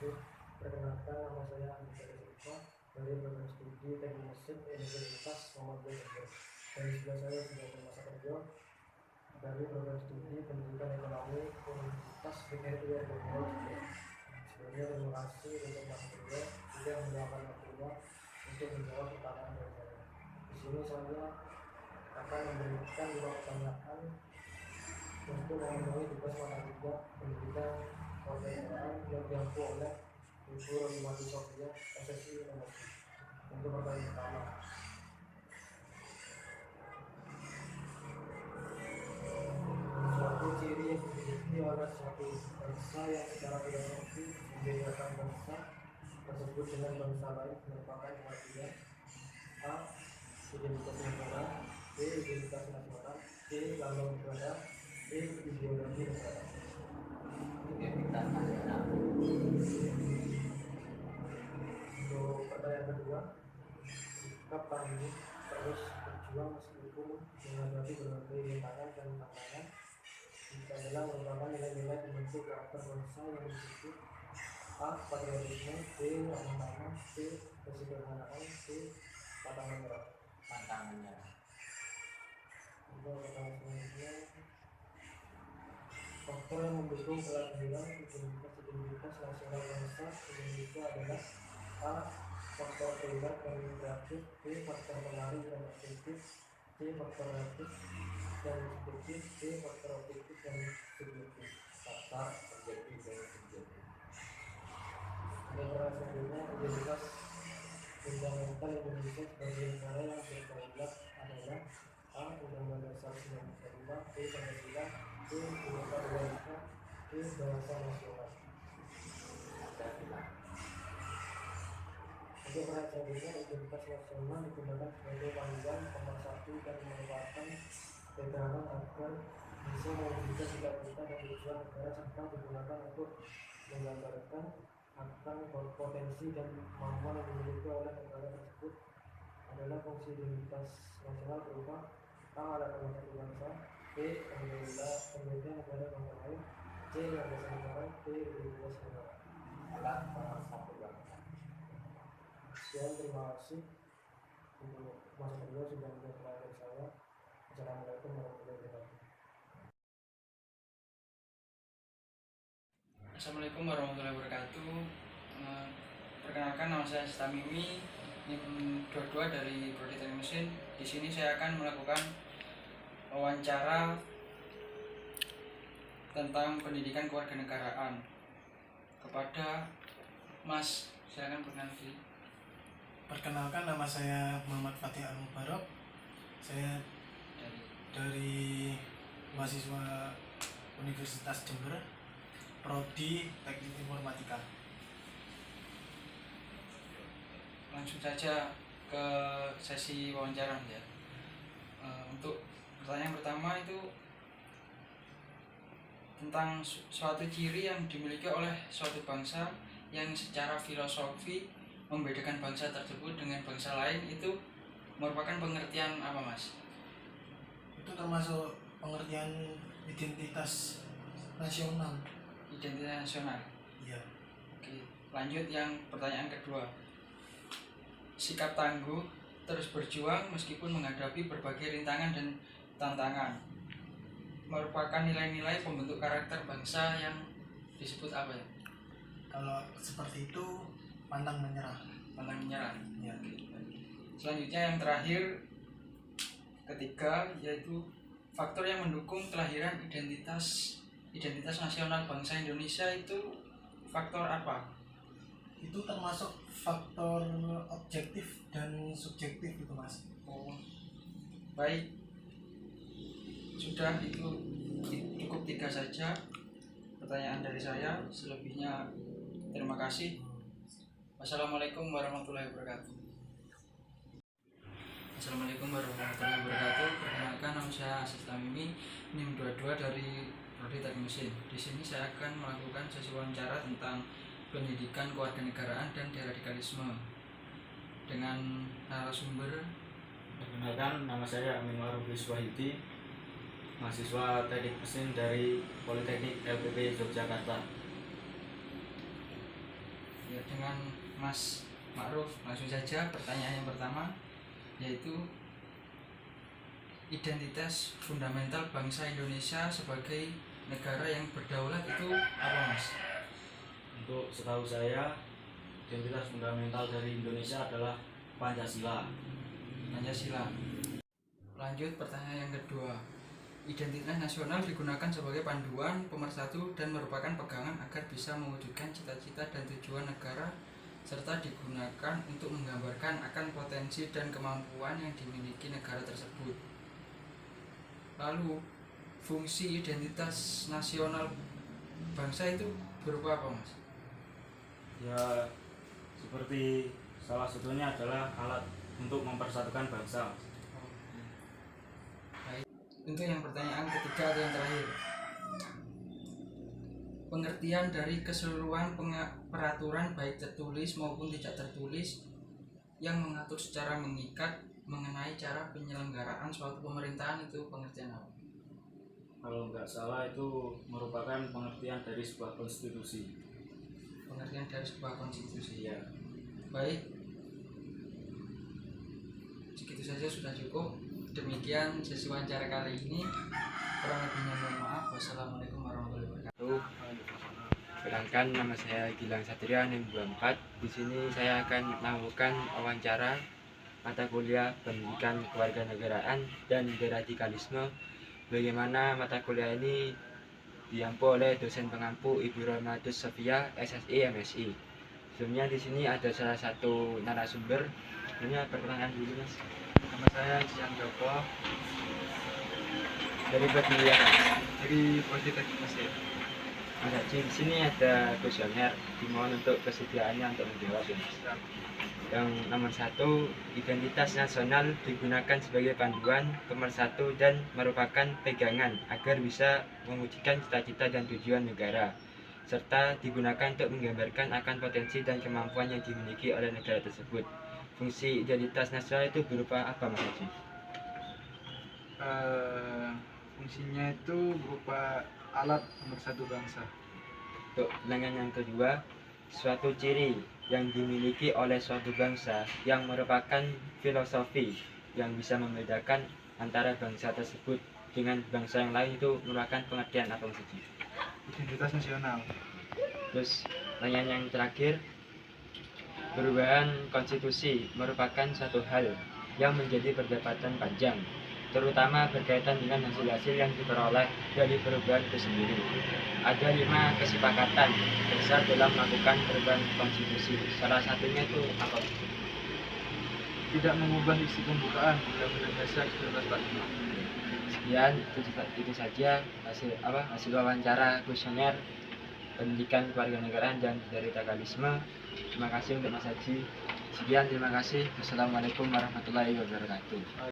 wabarakatuh. Perkenalkan, nama saya Andika Silva dari program studi Teknik Mesin Universitas Muhammadiyah Jember. Dan di sebelah saya sudah ada Mas Arjo dari program studi Pendidikan Ekonomi Universitas PGRI Jember. Sebelumnya terima kasih untuk Mas Arjo sudah meluangkan waktunya untuk menjawab pertanyaan dari saya. Di sini saya akan memberikan 2 pertanyaan untuk memenuhi tugas mata kuliah pendidikan kewarganegaraan yang diampu oleh Ibu Rohimati Sofia, SSI Universitas. Untuk pertanyaan pertama, suatu ciri yang dimiliki oleh suatu bangsa yang secara filosofi membedakan bangsa tersebut dengan bangsa lain merupakan pengertian: A. Identitas negara, B. Identitas nasional, C. Lambang negara, D. Ideologi negara. Identitas nasional. Untuk pertanyaan kedua, sikap tangguh terus berjuang meskipun menghadapi berbagai rintangan dan tantangan adalah merupakan nilai-nilai pembentuk karakter bangsa yang disebut: A. Patriotisme, B. Ramah, C. Kesederhanaan, C. Pantang menyerah. Pantang menyerah. Untuk pertanyaan selanjutnya, faktor yang mendukung kelahiran identitas nasional bangsa Indonesia adalah: A. Faktor primer dan kreatif, B. Faktor menarik dan objektif, C. Faktor relatif dan subjektif, D. Faktor objektif dan subjektif. Faktor objektif dan subjektif. Untuk pertanyaan selanjutnya, identitas fundamental Indonesia sebagai negara yang berdaulat adalah: A. Undang-Undang Dasar 1945, B. Pancasila, C. Bhinneka Tunggal Ika, D. Bahasa Nasional. Untuk pertanyaan selanjutnya, identitas nasional digunakan sebagai panggilan pemersatu dan merupakan pegangan agar bisa mewujudkan cita-cita dan tujuan negara, serta digunakan untuk menggambarkan akan potensi dan kemampuan yang dimiliki oleh negara tersebut. Adalah fungsi identitas nasional berupa: A. Alat pemersatu bangsa, B. Pembeda negara bangsa lain, C. Landasan negara, D. Identitas negara. Alat pemersatu bangsa. Sekian, terima kasih untuk Mas Arjo sudah menjawab pertanyaan saya. Assalamualaikum warahmatullahi wabarakatuh. Assalamualaikum warahmatullahi wabarakatuh. Perkenalkan, nama saya Sita Mimi, NIM 22 dari Prodi Teknik Mesin. Di sini saya akan melakukan wawancara tentang pendidikan kewarganegaraan kepada Mas. Silakan perkenalkan diri. Perkenalkan, nama saya Muhammad Fatih Al-Mubarok. Saya dari mahasiswa Universitas Jember, Prodi Teknik Informatika. Langsung saja ke sesi wawancara ya. Untuk pertanyaan pertama itu tentang suatu ciri yang dimiliki oleh suatu bangsa yang secara filosofi membedakan bangsa tersebut dengan bangsa lain, itu merupakan pengertian apa, Mas? Itu termasuk pengertian identitas nasional. Identitas nasional. Iya. Oke, lanjut yang pertanyaan kedua. Sikap tangguh terus berjuang meskipun menghadapi berbagai rintangan dan tantangan merupakan nilai-nilai pembentuk karakter bangsa yang disebut apa ya? Kalau seperti itu, pantang menyerah. Pantang menyerah. Ya. Selanjutnya yang terakhir, ketiga, yaitu faktor yang mendukung kelahiran identitas nasional bangsa Indonesia itu faktor apa? Itu termasuk faktor objektif dan subjektif itu, Mas. Oh, baik, sudah, itu cukup 3 saja pertanyaan dari saya. Selebihnya terima kasih. Wassalamualaikum warahmatullahi wabarakatuh. Assalamualaikum warahmatullahi wabarakatuh. Perkenalkan, nama saya Sita Mimi, NIM 22 dari Prodi Teknik Mesin. Di sini saya akan melakukan sesi wawancara tentang pendidikan kewarganegaraan dan deradikalisme dengan narasumber. Perkenalkan, nama saya Aminwar Biswahidi, mahasiswa Teknik Mesin dari Politeknik LPP Yogyakarta. Ya, dengan Mas Ma'ruf, langsung saja pertanyaan yang pertama, yaitu identitas fundamental bangsa Indonesia sebagai negara yang berdaulat itu apa, Mas? Untuk setahu saya, identitas fundamental dari Indonesia adalah Pancasila. Pancasila. Lanjut pertanyaan yang kedua. Identitas nasional digunakan sebagai panduan, pemersatu, dan merupakan pegangan agar bisa mewujudkan cita-cita dan tujuan negara, serta digunakan untuk menggambarkan akan potensi dan kemampuan yang dimiliki negara tersebut. Lalu, fungsi identitas nasional bangsa itu berupa apa, Mas? Ya, seperti salah satunya adalah alat untuk mempersatukan bangsa. Baik. Untuk yang pertanyaan ketiga atau yang terakhir, pengertian dari keseluruhan peraturan baik tertulis maupun tidak tertulis yang mengatur secara mengikat mengenai cara penyelenggaraan suatu pemerintahan itu pengertian apa? Kalau nggak salah itu merupakan pengertian dari sebuah konstitusi. Pengertian dari sebuah konstitusi. Iya. Baik, segitu saja sudah cukup. Demikian sesi wawancara kali ini. Kurang lebihnya mohon maaf. Wassalamualaikum warahmatullahi wabarakatuh. Perkenalkan, nama saya Gilang Satria NIM 24. Di sini saya akan melakukan wawancara mata kuliah Pendidikan Kewarganegaraan dan Deradikalisme. Bagaimana mata kuliah ini diampu oleh dosen pengampu Ibu Romatus Sofia, SSI, MSI. Sebelumnya di sini ada salah satu narasumber. Ini perkenalkan dulu, Mas. Nama saya Cian Joko Dari Pendidikan. dari Politeknik Mesir. Mas Haji, di sini ada kuesioner. Dimohon untuk kesediaannya untuk menjawab, ya, Mas. Yang nomor 1, identitas nasional digunakan sebagai panduan, pemersatu, dan merupakan pegangan agar bisa mewujudkan cita-cita dan tujuan negara, serta digunakan untuk menggambarkan akan potensi dan kemampuan yang dimiliki oleh negara tersebut. Fungsi identitas nasional itu berupa apa, Mas Haji? Fungsinya itu berupa alat pemersatu bangsa. Untuk pertanyaan yang kedua, suatu ciri yang dimiliki oleh suatu bangsa yang merupakan filosofi yang bisa membedakan antara bangsa tersebut dengan bangsa yang lain itu merupakan pengertian apa, Mas Haji? Identitas nasional. Terus pertanyaan yang terakhir, perubahan konstitusi merupakan satu hal yang menjadi perdebatan panjang, terutama berkaitan dengan hasil-hasil yang diperoleh dari perubahan itu sendiri. Ada 5 kesepakatan besar dalam melakukan perubahan konstitusi. Salah satunya itu apa? Tidak mengubah isi pembukaan Undang-Undang Dasar 1945. Sekian, itu saja hasil wawancara kuesioner Pendidikan Kewarganegaraan dan Deradikalisme. Terima kasih untuk Mas Haji. Sekian, terima kasih. Wassalamualaikum warahmatullahi wabarakatuh.